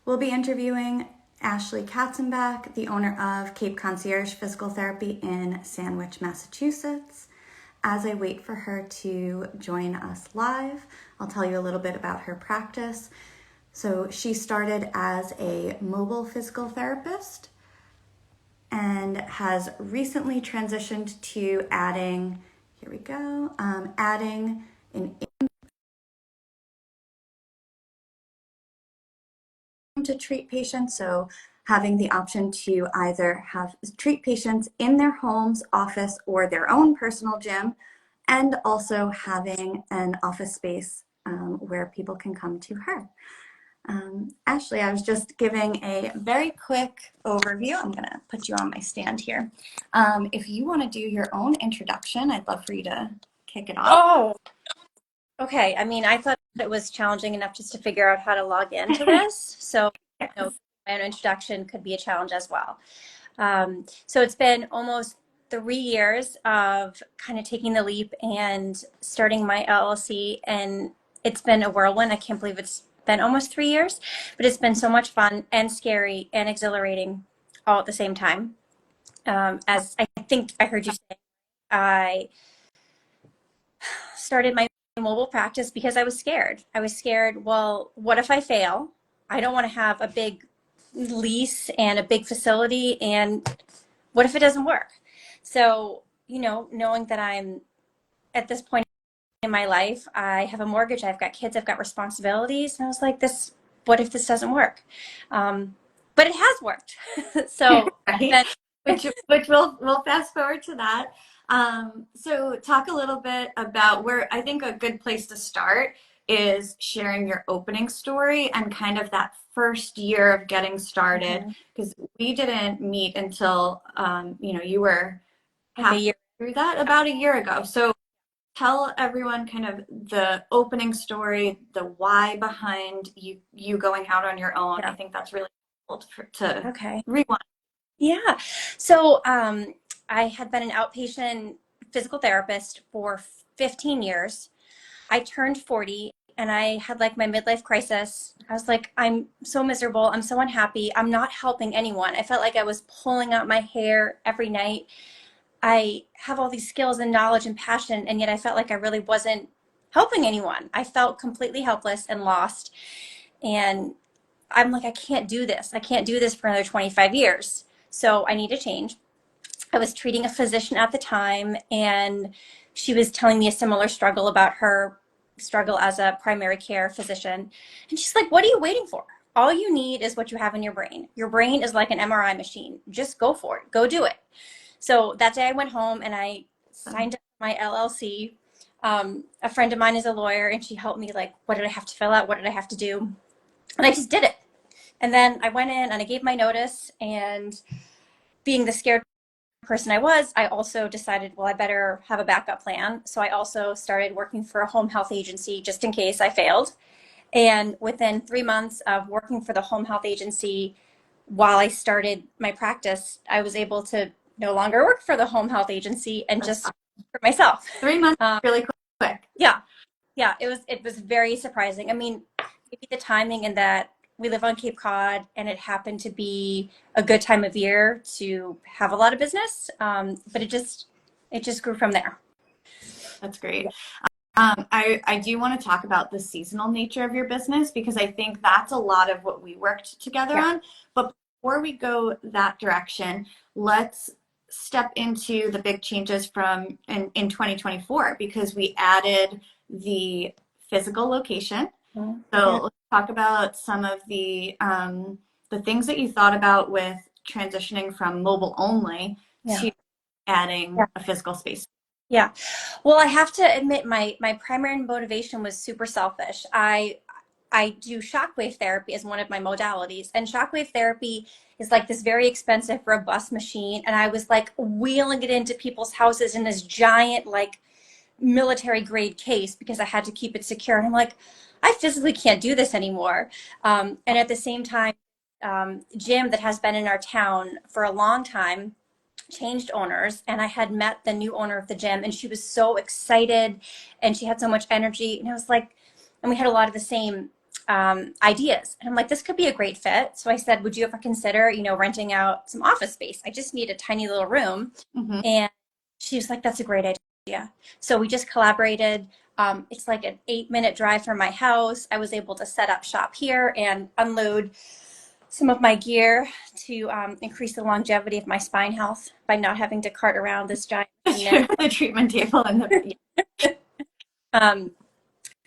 We'll be interviewing Ashley Katzenbach, the owner of Cape Concierge Physical Therapy in Sandwich, Massachusetts. As I wait for her to join us live, I'll tell you a little bit about her practice. So she started as a mobile physical therapist and has recently transitioned to adding an to treat patients. So having the option to either treat patients in their homes, office, or their own personal gym, and also having an office space where people can come to her. Ashley, I was just giving a very quick overview. I'm going to put you on my stand here. If you want to do your own introduction, I'd love for you to kick it off. Oh, okay. I mean, I thought it was challenging enough just to figure out how to log into this. So, my own introduction could be a challenge as well. So it's been almost 3 years of kind of taking the leap and starting my LLC, and it's been a whirlwind. I can't believe it's been almost 3 years, but it's been so much fun and scary and exhilarating all at the same time. As I think I heard you say, I started my mobile practice because I was scared. I was scared, well, what if I fail? I don't want to have a big lease and a big facility, and what if it doesn't work? So, knowing that I'm at this point in my life, I have a mortgage, I've got kids, I've got responsibilities, and I was like, what if this doesn't work? But it has worked. So right? Which we'll fast forward to that. So talk a little bit about where I think a good place to start is sharing your opening story and kind of that first year of getting started, because we didn't meet until you were halfway through that about a year ago. So tell everyone kind of the opening story, the why behind you going out on your own. Yeah. I think that's really helpful to Okay. rewind. Yeah. So I had been an outpatient physical therapist for 15 years. I turned 40 and I had like my midlife crisis. I was like, I'm so miserable. I'm so unhappy. I'm not helping anyone. I felt like I was pulling out my hair every night. I have all these skills and knowledge and passion, and yet I felt like I really wasn't helping anyone. I felt completely helpless and lost. And I'm like, I can't do this. I can't do this for another 25 years. So I need to change. I was treating a physician at the time, and she was telling me a similar struggle about her struggle as a primary care physician. And she's like, what are you waiting for? All you need is what you have in your brain. Your brain is like an MRI machine. Just go for it. Go do it. So that day I went home and I signed up for my LLC. A friend of mine is a lawyer, and she helped me, like, what did I have to fill out? What did I have to do? And I just did it. And then I went in and I gave my notice, and being the scared person I was, I also decided, well, I better have a backup plan. So I also started working for a home health agency just in case I failed. And within 3 months of working for the home health agency, while I started my practice, I was able to no longer work for the home health agency and just for myself. 3 months, really quick. Yeah. Yeah, it was very surprising. I mean, maybe the timing in that we live on Cape Cod and it happened to be a good time of year to have a lot of business. But it just grew from there. That's great. I do want to talk about the seasonal nature of your business, because I think that's a lot of what we worked together on. But before we go that direction, let's step into the big changes from in 2024, because we added the physical location. So let's talk about some of the things that you thought about with transitioning from mobile only to adding a physical space. Yeah. Well, I have to admit my primary motivation was super selfish. I do shockwave therapy as one of my modalities, and shockwave therapy is like this very expensive, robust machine, and I was like wheeling it into people's houses in this giant, like, military grade case because I had to keep it secure. And I'm like, I physically can't do this anymore. And at the same time, gym that has been in our town for a long time changed owners, and I had met the new owner of the gym, and she was so excited and she had so much energy, and I was like, and we had a lot of the same ideas. And I'm like, this could be a great fit. So I said, would you ever consider, renting out some office space? I just need a tiny little room. Mm-hmm. And she was like, that's a great idea. So we just collaborated. It's like an 8-minute drive from my house. I was able to set up shop here and unload some of my gear to increase the longevity of my spine health by not having to cart around this giant The treatment table and the um,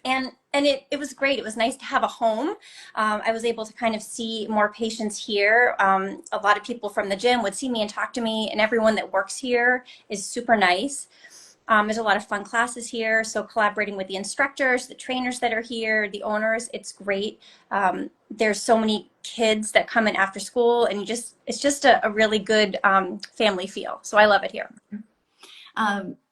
and it was great. It was nice to have a home. I was able to kind of see more patients here. A lot of people from the gym would see me and talk to me, and everyone that works here is super nice. There's a lot of fun classes here. So collaborating with the instructors, the trainers that are here, the owners, it's great. There's so many kids that come in after school, and it's just a really good family feel. So I love it here.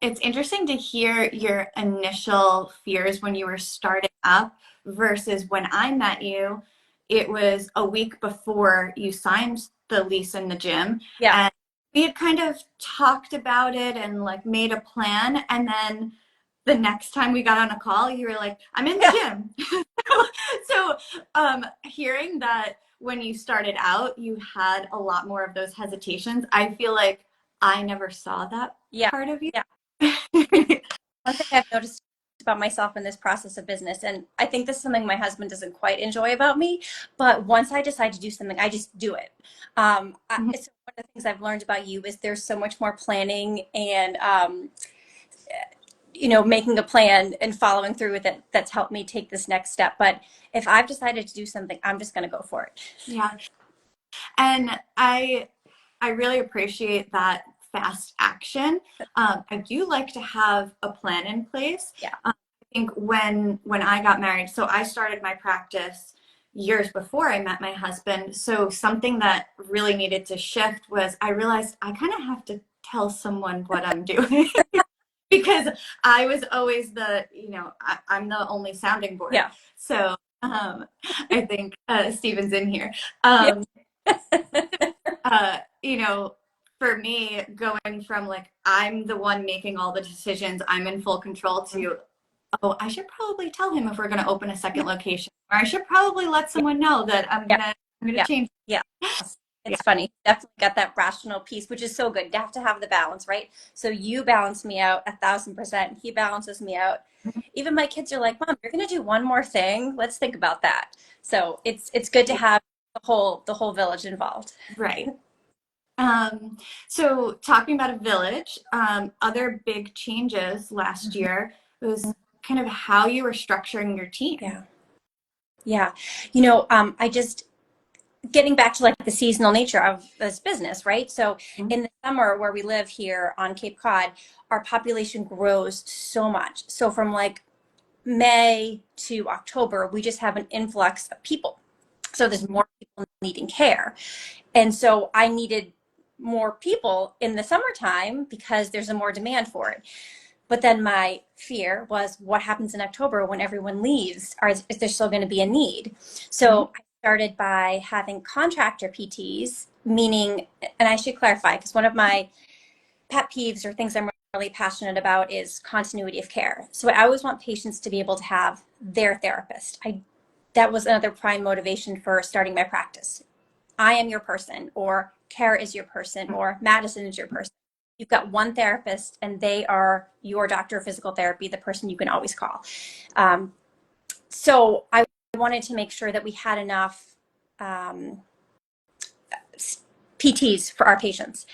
It's interesting to hear your initial fears when you were starting up versus when I met you, it was a week before you signed the lease in the gym. Yeah. And we had kind of talked about it and like made a plan. And then the next time we got on a call, you were like, I'm in the gym. So hearing that when you started out, you had a lot more of those hesitations, I feel like I never saw that part of you. Yeah. One thing I've noticed about myself in this process of business, and I think this is something my husband doesn't quite enjoy about me, but once I decide to do something, I just do it. It's one of the things I've learned about you is there's so much more planning and making a plan and following through with it that's helped me take this next step. But if I've decided to do something, I'm just going to go for it. Yeah. And I really appreciate that fast action. I do like to have a plan in place. Yeah. I think when I got married, so I started my practice years before I met my husband. So something that really needed to shift was I realized I kind of have to tell someone what I'm doing. Because I was always I'm the only sounding board. Yeah. So I think Steven's in here. For me, going from like, I'm the one making all the decisions, I'm in full control to, oh, I should probably tell him if we're going to open a second location, or I should probably let someone know that I'm going to change. Yeah. It's funny. Definitely got that rational piece, which is so good. You have to have the balance, right? So you balance me out 1,000%. He balances me out. Even my kids are like, Mom, you're going to do one more thing. Let's think about that. So it's good to have the whole village involved. Right. So talking about a village, other big changes last year was kind of how you were structuring your team. Yeah. I just getting back to like the seasonal nature of this business, right? So in the summer where we live here on Cape Cod, our population grows so much. So from like May to October, we just have an influx of people. So there's more people needing care. And so I needed more people in the summertime because there's a more demand for it. But then my fear was what happens in October when everyone leaves? Is there still going to be a need? So I started by having contractor PTs, meaning, and I should clarify, because one of my pet peeves or things I'm really passionate about is continuity of care. So I always want patients to be able to have their therapist. That was another prime motivation for starting my practice. I am your person, or Kara is your person, or Madison is your person. You've got one therapist and they are your doctor of physical therapy, the person you can always call. So I wanted to make sure that we had enough PTs for our patients.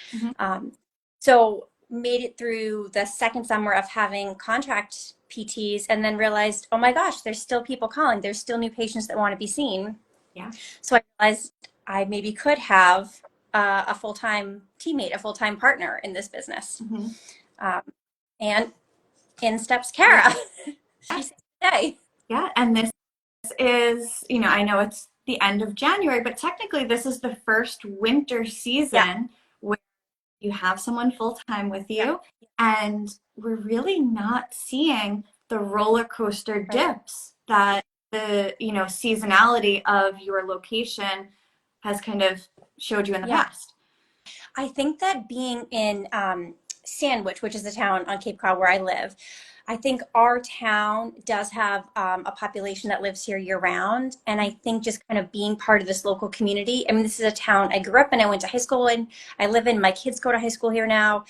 So made it through the second summer of having contract PTs and then realized, oh my gosh, there's still people calling. There's still new patients that want to be seen. Yeah. So I realized I maybe could have a full-time teammate, a full-time partner in this business. And in steps Kara. She's today. Yeah. And this is, I know it's the end of January, but technically this is the first winter season where you have someone full-time with you. And we're really not seeing the roller coaster dips that the, seasonality of your location has kind of showed you in the past. I think that being in Sandwich, which is a town on Cape Cod where I live, I think our town does have a population that lives here year round. And I think just kind of being part of this local community. I mean, this is a town I grew up in, I went to high school in, I live in, my kids go to high school here now.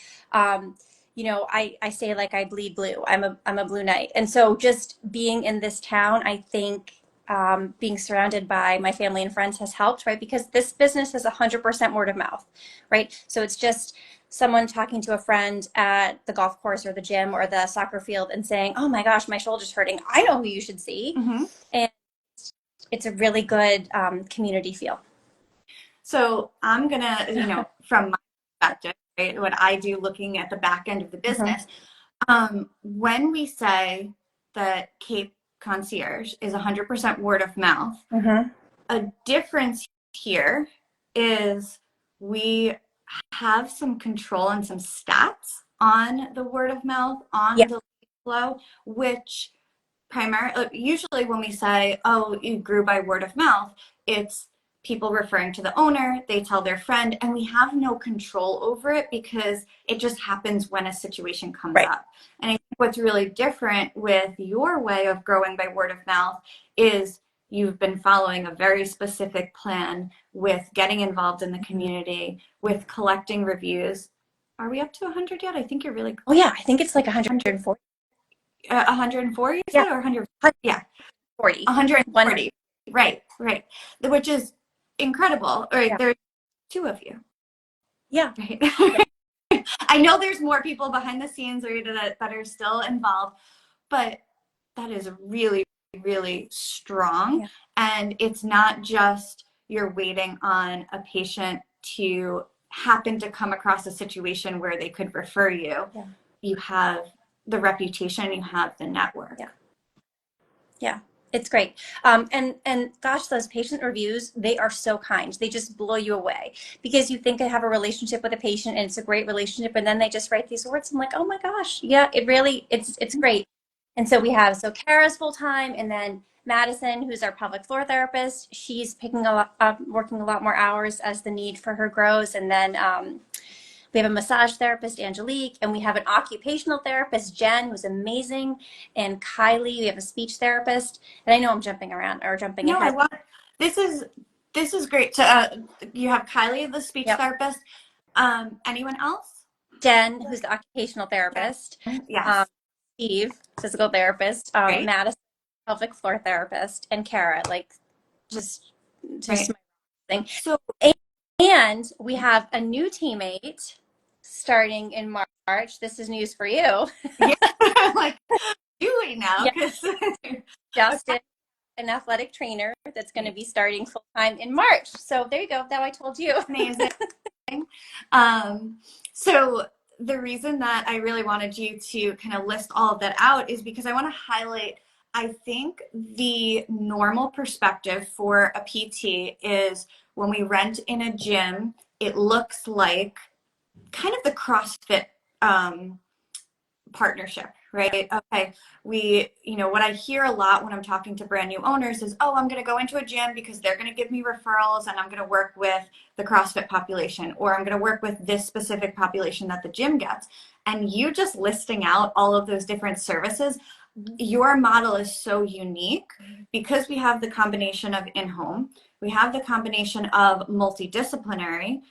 You know, I say like I bleed blue. I'm a blue knight. And so just being in this town, I think being surrounded by my family and friends has helped, right? Because this business is 100% word of mouth, right? So it's just someone talking to a friend at the golf course or the gym or the soccer field and saying, oh my gosh, my shoulder's hurting. I know who you should see. Mm-hmm. And it's a really good community feel. So I'm gonna, from my perspective, right, what I do looking at the back end of the business, when we say that Cape Concierge is 100% word of mouth, a difference here is we have some control and some stats on the word of mouth, on Yeah. the flow, which primarily, usually when we say, oh, you grew by word of mouth, it's people referring to the owner, they tell their friend, and we have no control over it because it just happens when a situation comes Right. up. And I think what's really different with your way of growing by word of mouth is you've been following a very specific plan with getting involved in the community, with collecting reviews. Are we up to 100 yet? I think you're really Oh yeah, I think it's like 140. 104, you Yeah. said, or 100? Yeah. 40. 140. Right. Which is incredible. Right. Yeah. There's two of you. Yeah. Right. I know there's more people behind the scenes that are still involved, but that is really, really strong. Yeah. And it's not just you're waiting on a patient to happen to come across a situation where they could refer you. Yeah. You have the reputation, you have the network. Yeah, it's great. And gosh, those patient reviews, they are so kind. They just blow you away because you think I have a relationship with a patient and it's a great relationship. And then they just write these words. I'm like, oh my gosh. Yeah, it's great. And so so Kara's full time, and then Madison, who's our pelvic floor therapist, she's picking up, working a lot more hours as the need for her grows. And then, we have a massage therapist, Angelique, and we have an occupational therapist, Jen, who's amazing, and Kylie. We have a speech therapist, and I know I'm jumping around or jumping No, ahead. this is great. You have Kylie, the speech Yep. therapist. Anyone else? Jen, who's the occupational therapist. Yes. Steve, physical therapist. Great. Madison, pelvic floor therapist, and Kara, like just Right. my thing. So, And we have a new teammate starting in March. This is news for you. yeah, like, do we now? Yeah. Justin, an athletic trainer that's going to be starting full time in March. So there you go. Now I told you. Amazing. So the reason that I really wanted you to kind of list all of that out is because I want to highlight, I think the normal perspective for a PT is when we rent in a gym, it looks like kind of the CrossFit partnership, right? Okay, what I hear a lot when I'm talking to brand new owners is, oh, I'm going to go into a gym because they're going to give me referrals and I'm going to work with the CrossFit population, or I'm going to work with this specific population that the gym gets. And you just listing out all of those different services, your model is so unique because we have the combination of in-home, we have the combination of multidisciplinary,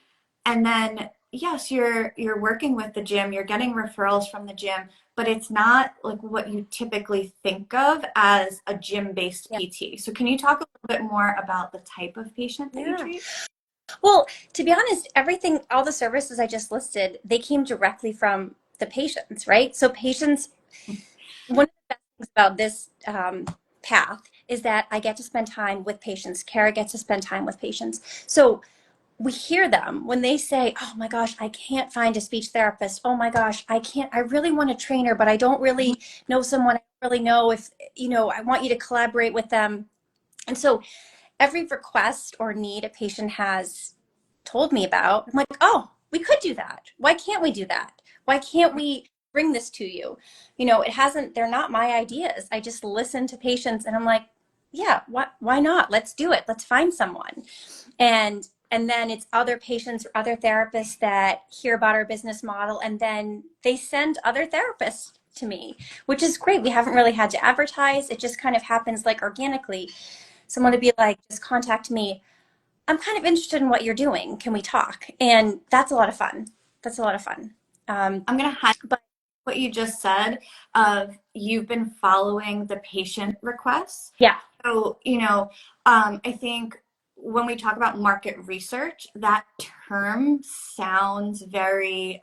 and then yes, you're working with the gym, you're getting referrals from the gym, but it's not like what you typically think of as a gym-based PT. So can you talk a little bit more about the type of patient that you treat? Well, to be honest, all the services I just listed, they came directly from the patients, right? So patients, one of the best things about this path is that I get to spend time with patients. Kara gets to spend time with patients. So we hear them when they say, oh my gosh, I can't find a speech therapist. Oh my gosh, I really want a trainer, but I don't really know someone. I don't really know if, I want you to collaborate with them. And so every request or need a patient has told me about, I'm like, oh, we could do that. Why can't we do that? Why can't we bring this to you? They're not my ideas. I just listen to patients and I'm like, yeah, why not? Let's do it. Let's find someone. And then it's other patients or other therapists that hear about our business model, and then they send other therapists to me, which is great. We haven't really had to advertise. It just kind of happens like organically. Someone to be like, just contact me. I'm kind of interested in what you're doing. Can we talk? And that's a lot of fun. That's a lot of fun. I'm going to highlight But what you just said of you've been following the patient requests. yeah, So, I think when we talk about market research, that term sounds very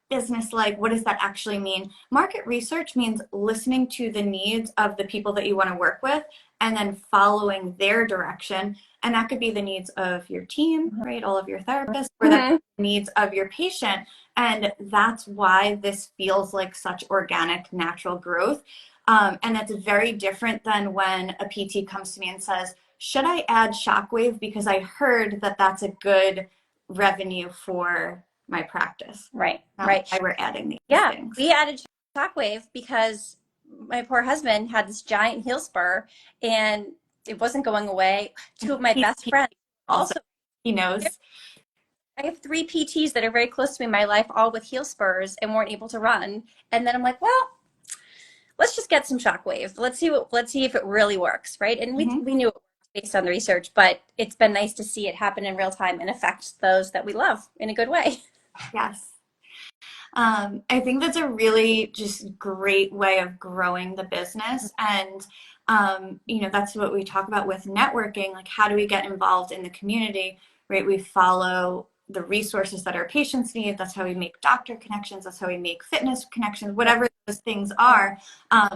business-like. What does that actually mean? Market research means listening to the needs of the people that you want to work with and then following their direction. And that could be the needs of your team, right? All of your therapists, or the needs of your patient. And that's why this feels like such organic, natural growth. And that's very different than when a PT comes to me and says, should I add Shockwave because I heard that that's a good revenue for my practice. right, Not right. why we're adding these Yeah, things. we added Shockwave because my poor husband had this giant heel spur and it wasn't going away. Two of my best friends also. He knows. I have 3 PTs that are very close to me in my life, all with heel spurs and weren't able to run. And then I'm like, well, let's just get some Shockwave. Let's see if it really works, right? And we knew it worked based on the research, but it's been nice to see it happen in real time and affect those that we love in a good way. Yes. I think that's a really just great way of growing the business. And, that's what we talk about with networking. Like, how do we get involved in the community, right? We follow the resources that our patients need. That's how we make doctor connections. That's how we make fitness connections, whatever those things are.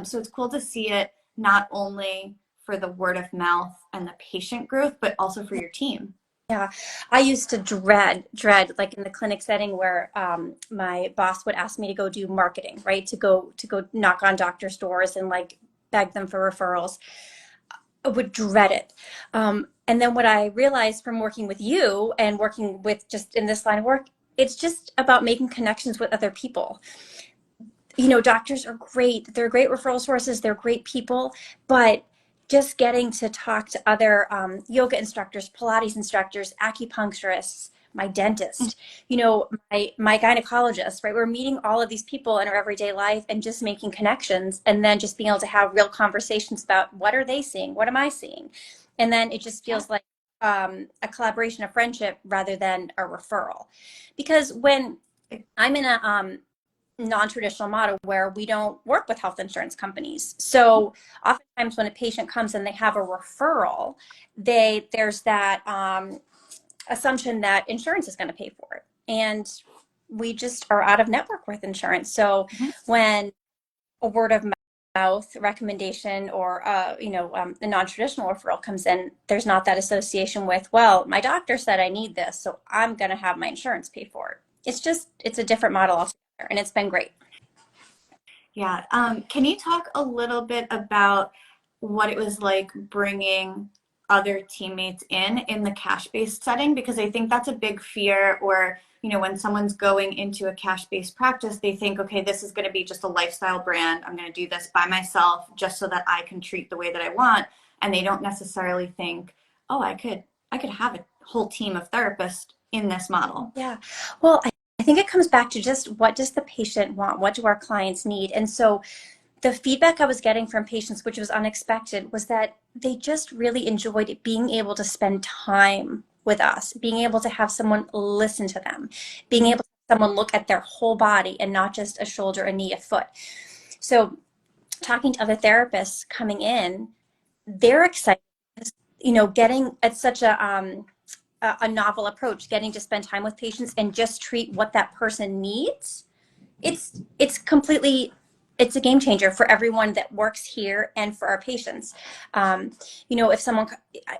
So it's cool to see it not only for the word of mouth and the patient growth, but also for your team. Yeah, I used to dread, like in the clinic setting where my boss would ask me to go do marketing, right? To go knock on doctor's doors and like beg them for referrals. I would dread it. And then what I realized from working with you and working with just in this line of work, it's just about making connections with other people. Doctors are great. They're great referral sources. They're great people, but just getting to talk to other yoga instructors, Pilates instructors, acupuncturists, my dentist, my gynecologist, right? We're meeting all of these people in our everyday life and just making connections and then just being able to have real conversations about what are they seeing? What am I seeing? And then it just feels like a collaboration, a friendship rather than a referral. Because when I'm in a non-traditional model where we don't work with health insurance companies. So oftentimes when a patient comes and they have a referral, there's that assumption that insurance is going to pay for it. And we just are out of network with insurance. So when a word of mouth recommendation or a non-traditional referral comes in, there's not that association with, well, my doctor said I need this, so I'm going to have my insurance pay for it. It's a different model altogether, and it's been great. Yeah. Can you talk a little bit about what it was like bringing other teammates in the cash-based setting? Because I think that's a big fear, or, when someone's going into a cash-based practice, they think, okay, this is going to be just a lifestyle brand. I'm going to do this by myself just so that I can treat the way that I want. And they don't necessarily think, oh, I could have a whole team of therapists in this model. Yeah. Well, I think it comes back to just what does the patient want? What do our clients need? And so the feedback I was getting from patients, which was unexpected, was that they just really enjoyed being able to spend time with us, being able to have someone listen to them, being able to have someone look at their whole body and not just a shoulder, a knee, a foot. So talking to other therapists coming in, they're excited, getting at such a novel approach, getting to spend time with patients and just treat what that person needs. It's a game changer for everyone that works here and for our patients. If someone,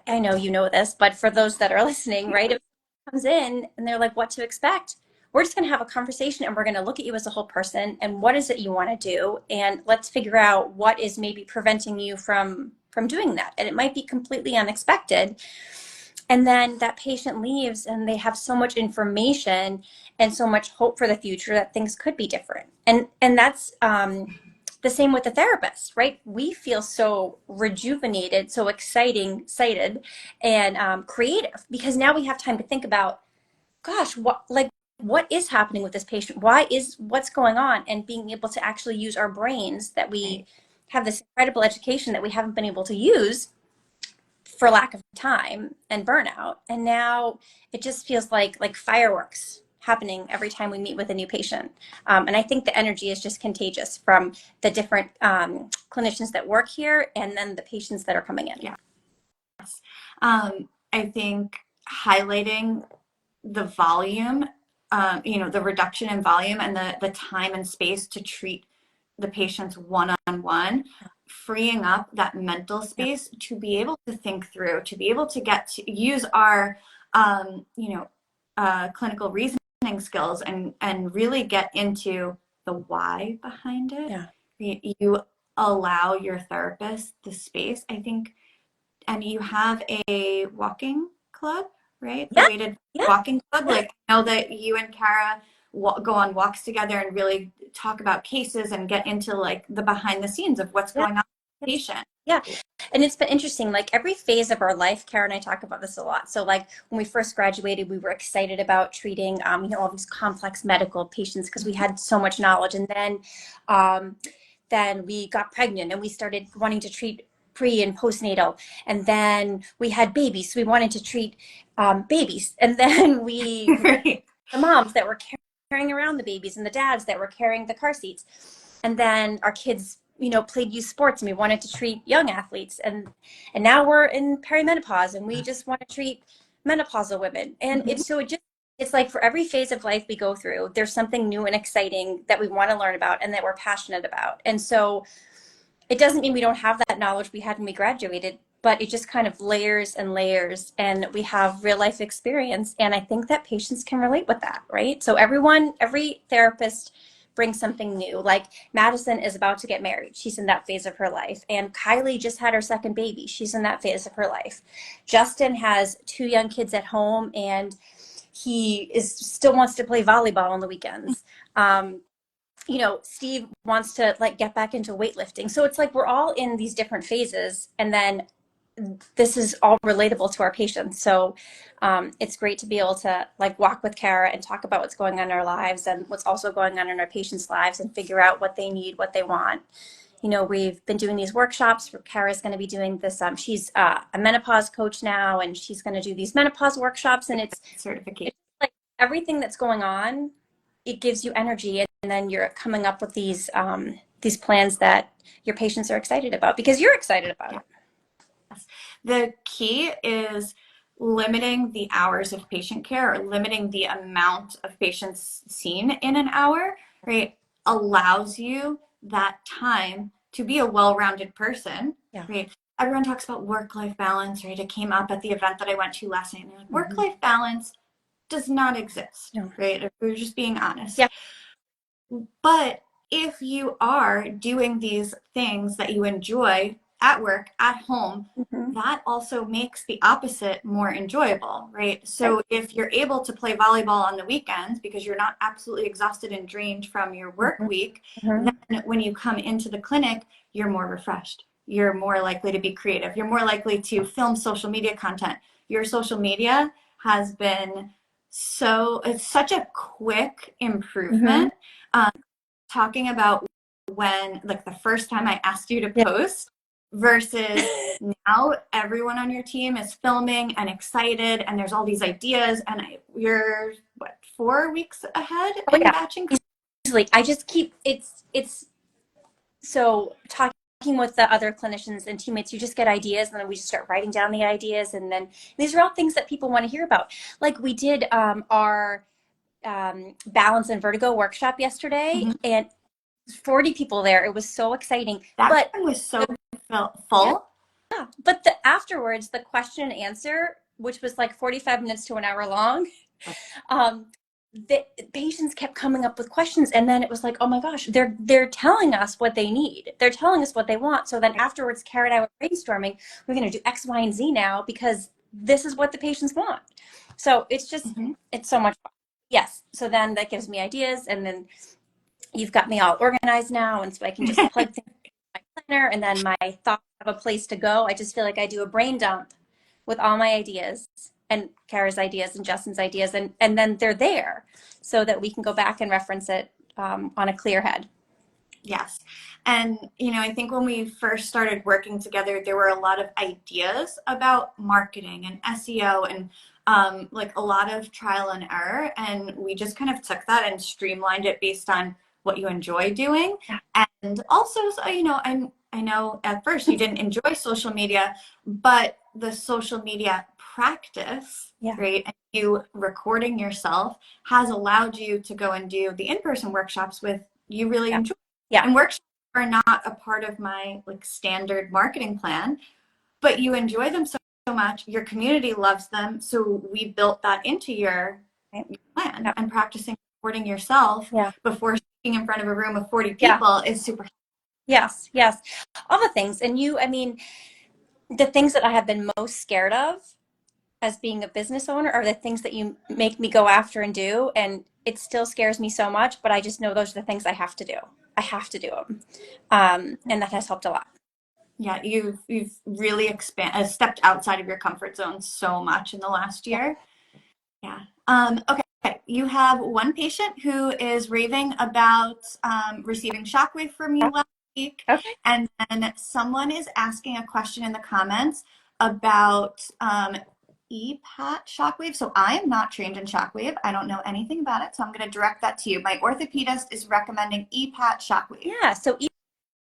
I know you know this, but for those that are listening, right, if someone comes in and they're like, what to expect? We're just going to have a conversation and we're going to look at you as a whole person and what is it you want to do? And let's figure out what is maybe preventing you from doing that. And it might be completely unexpected. And then that patient leaves and they have so much information and so much hope for the future that things could be different. And that's the same with the therapist, right? We feel so rejuvenated, so excited, and creative because now we have time to think about, gosh, what is happening with this patient? What's going on? And being able to actually use our brains, that we have this incredible education that we haven't been able to use for lack of time and burnout. And now it just feels like fireworks happening every time we meet with a new patient. And I think the energy is just contagious from the different clinicians that work here, and then the patients that are coming in. Yeah. I think highlighting the volume, the reduction in volume and the time and space to treat the patients one-on-one, freeing up that mental space to be able to think through, to be able to get to use our, clinical reasoning skills and really get into the why behind it. Yeah. You allow your therapist the space, I think, and you have a walking club, right? The weighted walking club. Like, I know that you and Kara go on walks together and really talk about cases and get into like the behind the scenes of what's going on with the patient. Yeah. And it's been interesting, like every phase of our life, Kara and I talk about this a lot. So like when we first graduated, we were excited about treating, all these complex medical patients because we had so much knowledge. And then we got pregnant and we started wanting to treat pre and postnatal. And then we had babies. So we wanted to treat babies. And then we, the moms that were carrying around the babies and the dads that were carrying the car seats. And then our kids, played youth sports and we wanted to treat young athletes. And now we're in perimenopause and we just want to treat menopausal women. And it's like for every phase of life we go through, there's something new and exciting that we want to learn about and that we're passionate about. And so it doesn't mean we don't have that knowledge we had when we graduated, but it just kind of layers and layers, and we have real life experience. And I think that patients can relate with that, right? So every therapist brings something new. Like Madison is about to get married. She's in that phase of her life. And Kylie just had her second baby. She's in that phase of her life. Justin has 2 young kids at home and he still wants to play volleyball on the weekends. Steve wants to like get back into weightlifting. So it's like we're all in these different phases, and then this is all relatable to our patients. So it's great to be able to like walk with Kara and talk about what's going on in our lives and what's also going on in our patients' lives and figure out what they need, what they want. We've been doing these workshops. Kara's going to be doing this. She's a menopause coach now, and she's going to do these menopause workshops, and it's certification. It's like everything that's going on, it gives you energy, and then you're coming up with these plans that your patients are excited about because you're excited about it. The key is limiting the hours of patient care, or limiting the amount of patients seen in an hour, right? Allows you that time to be a well-rounded person, right? Everyone talks about work-life balance, right? It came up at the event that I went to last night. And like, work-life balance does not exist, right? If we're just being honest. Yeah. But if you are doing these things that you enjoy at work, at home, that also makes the opposite more enjoyable, right? So if you're able to play volleyball on the weekends because you're not absolutely exhausted and drained from your work week, then when you come into the clinic, you're more refreshed. You're more likely to be creative. You're more likely to film social media content. Your social media has been it's such a quick improvement. Talking about when, like the first time I asked you to post versus now everyone on your team is filming and excited and there's all these ideas and you're 4 weeks ahead in batching? Easily. I just keep, it's so talking with the other clinicians and teammates, you just get ideas and then we just start writing down the ideas. And then these are all things that people want to hear about. Like we did our balance and vertigo workshop yesterday and 40 people there. It was so exciting. That one was so full. Yeah. But afterwards, the question and answer, which was like 45 minutes to an hour long, the patients kept coming up with questions, and then it was like, oh my gosh, they're telling us what they need. They're telling us what they want. So then afterwards, Kara and I were brainstorming, we're going to do X, Y, and Z now because this is what the patients want. So it's just, it's so much fun. Yes. So then that gives me ideas, and then you've got me all organized now, and so I can just plug things in my planner, and then my thoughts have a place to go. I just feel like I do a brain dump with all my ideas, and Kara's ideas and Justin's ideas, and then they're there so that we can go back and reference it on a clear head. Yes. And, I think when we first started working together, there were a lot of ideas about marketing and SEO and like a lot of trial and error. And we just kind of took that and streamlined it based on what you enjoy doing. And also, so, I know at first you didn't enjoy social media, but the social media practice, right? And you recording yourself has allowed you to go and do the in-person workshops with you really enjoy. Yeah. And workshops are not a part of my like standard marketing plan, but you enjoy them so much. Your community loves them. So we built that into your plan. And practicing recording yourself before speaking in front of a room of 40 people is super. Yes. All the things. And the things that I have been most scared of as being a business owner are the things that you make me go after and do. And it still scares me so much, but I just know those are the things I have to do. I have to do them. And that has helped a lot. Yeah, you've really stepped outside of your comfort zone so much in the last year. Yeah. Okay. You have one patient who is raving about receiving shockwave from you last week. Okay. And then someone is asking a question in the comments about EPAT shockwave. So I am not trained in shockwave. I don't know anything about it. So I'm going to direct that to you. My orthopedist is recommending EPAT shockwave. Yeah. So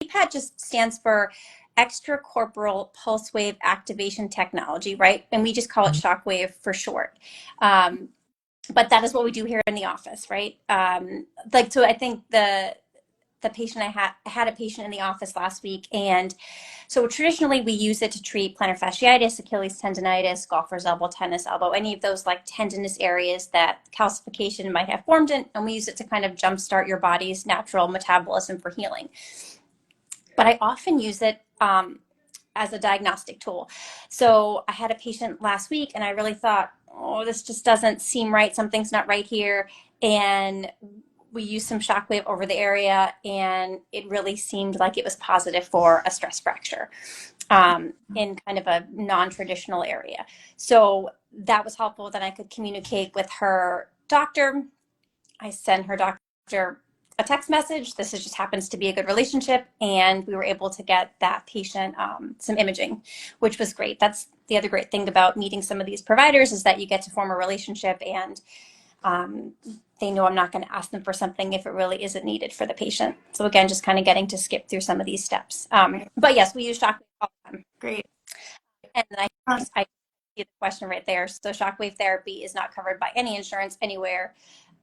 EPAT just stands for extracorporeal pulse wave activation technology, right? And we just call it shockwave for short. But that is what we do here in the office, right? So I think the patient I had a patient in the office last week, and so traditionally we use it to treat plantar fasciitis, Achilles tendonitis, golfer's elbow, tennis elbow, any of those like tendinous areas that calcification might have formed in, and we use it to kind of jumpstart your body's natural metabolism for healing. But I often use it as a diagnostic tool. So I had a patient last week and I really thought, oh, this just doesn't seem right. Something's not right here. And we used some shockwave over the area and it really seemed like it was positive for a stress fracture in kind of a non-traditional area. So that was helpful. Then I could communicate with her doctor. I sent her doctor a text message. This just happens to be a good relationship. And we were able to get that patient some imaging, which was great. That's the other great thing about meeting some of these providers is that you get to form a relationship and they know I'm not going to ask them for something if it really isn't needed for the patient. So again, just kind of getting to skip through some of these steps. But yes, we use shockwave all the time. Great. And then I see the question right there. So shockwave therapy is not covered by any insurance anywhere.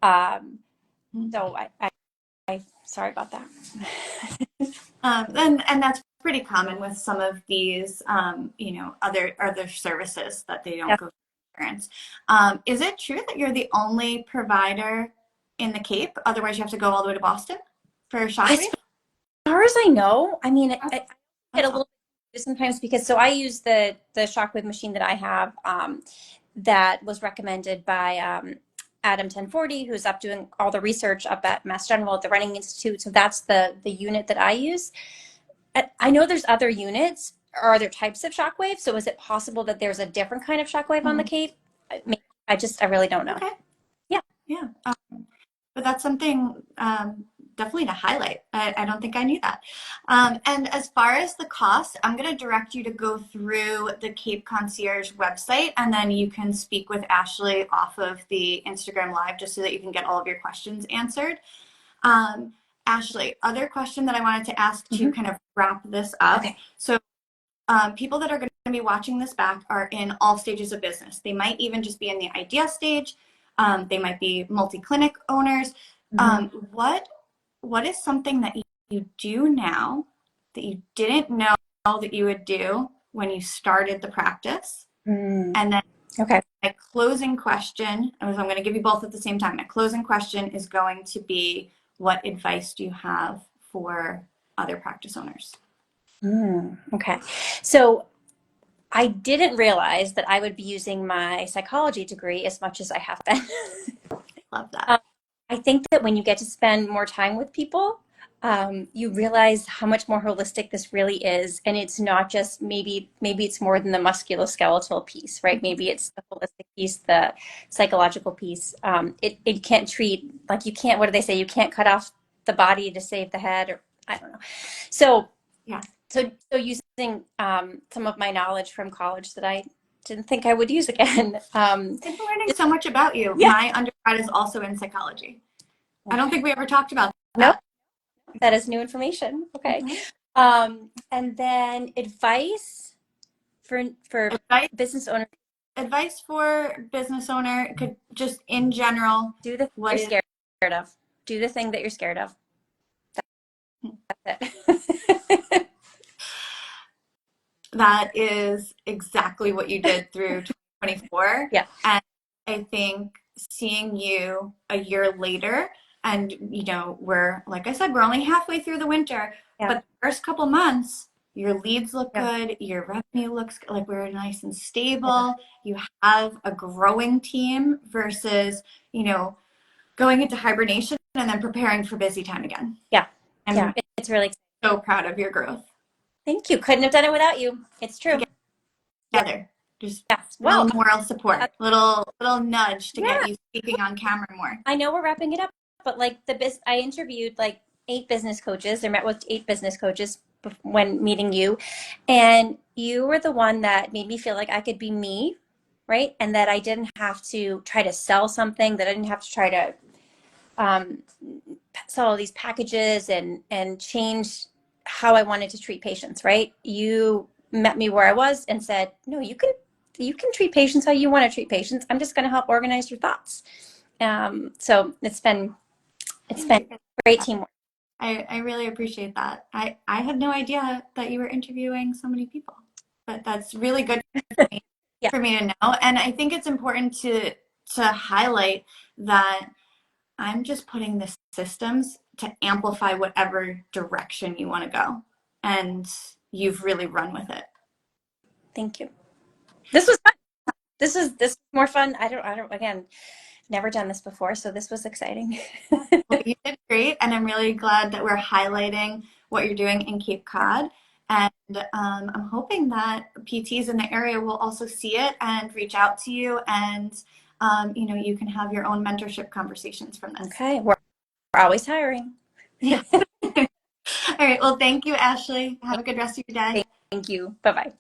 So I sorry about that. And that's pretty common with some of these, other services that they don't go through insurance. Is it true that you're the only provider in the Cape? Otherwise, you have to go all the way to Boston for shockwave? As far as I know, I mean, I get a little bit sometimes because I use the shockwave machine that I have that was recommended by Adam 1040, who's up doing all the research up at Mass General at the Running Institute. So that's the unit that I use. I know there's other units or other types of shockwave. So is it possible that there's a different kind of shockwave on the Cape? I really don't know. Okay. Yeah. But that's something definitely to highlight. I don't think I knew that. And as far as the cost, I'm going to direct you to go through the Cape Concierge website, and then you can speak with Ashley off of the Instagram Live just so that you can get all of your questions answered. Ashley, other question that I wanted to ask to kind of wrap this up. Okay. So people that are going to be watching this back are in all stages of business. They might even just be in the idea stage. They might be multi-clinic owners. What is something that you do now that you didn't know that you would do when you started the practice? And then my closing question, I'm going to give you both at the same time. My closing question is going to be, what advice do you have for other practice owners? Okay. So I didn't realize that I would be using my psychology degree as much as I have been. Love that. I think that when you get to spend more time with people, you realize how much more holistic this really is. And it's not just maybe it's more than the musculoskeletal piece, right? Maybe it's the holistic piece, the psychological piece. It can't treat, like you can't, what do they say? You can't cut off the body to save the head, or I don't know. So, Yeah. so using some of my knowledge from college that I didn't think I would use again. I'm learning so much about you. Yeah. My undergrad is also in psychology. I don't think we ever talked about Nope. that. That is new information. Okay. And then advice for Advice, business owners. advice for business owner could just in general. Do the thing What you're is scared of. Do the thing that you're scared of. That's it. that is exactly what you did through 2024. Yeah. And I think seeing you a year later, and we're, like I said, we're only halfway through the winter, Yeah. but the first couple months, your leads look Yeah. good, your revenue looks like we're nice and stable. You have a growing team versus, going into hibernation and then preparing for busy time again. Yeah. I'm Yeah. It's really exciting. so proud of your growth. Thank you. Couldn't have done it without you. It's true. Together. Just Yes. little Well, moral support, little nudge to get yeah. you speaking on camera more. I know we're wrapping it up, but like I interviewed like 8 business coaches. I met with 8 business coaches when meeting you, and you were the one that made me feel like I could be me, right? And that I didn't have to try to sell something, that I didn't have to try to sell all these packages and change how I wanted to treat patients, right? You met me where I was and said, no, you can treat patients how you want to treat patients. I'm just going to help organize your thoughts. So it's been great teamwork. I really appreciate that. I had no idea that you were interviewing so many people, but that's really good for me, Yeah. for me to know. And I think it's important to highlight that I'm just putting the systems to amplify whatever direction you want to go. And you've really run with it. Thank you. This was fun. This is more fun. I don't again, never done this before, so this was exciting. Well, you did great, and I'm really glad that we're highlighting what you're doing in Cape Cod. And I'm hoping that PTs in the area will also see it and reach out to you, and you can have your own mentorship conversations from this. Okay, we're always hiring. Yeah. All right. Well, thank you, Ashley. Have a good rest of your day. Thank you. Bye-bye.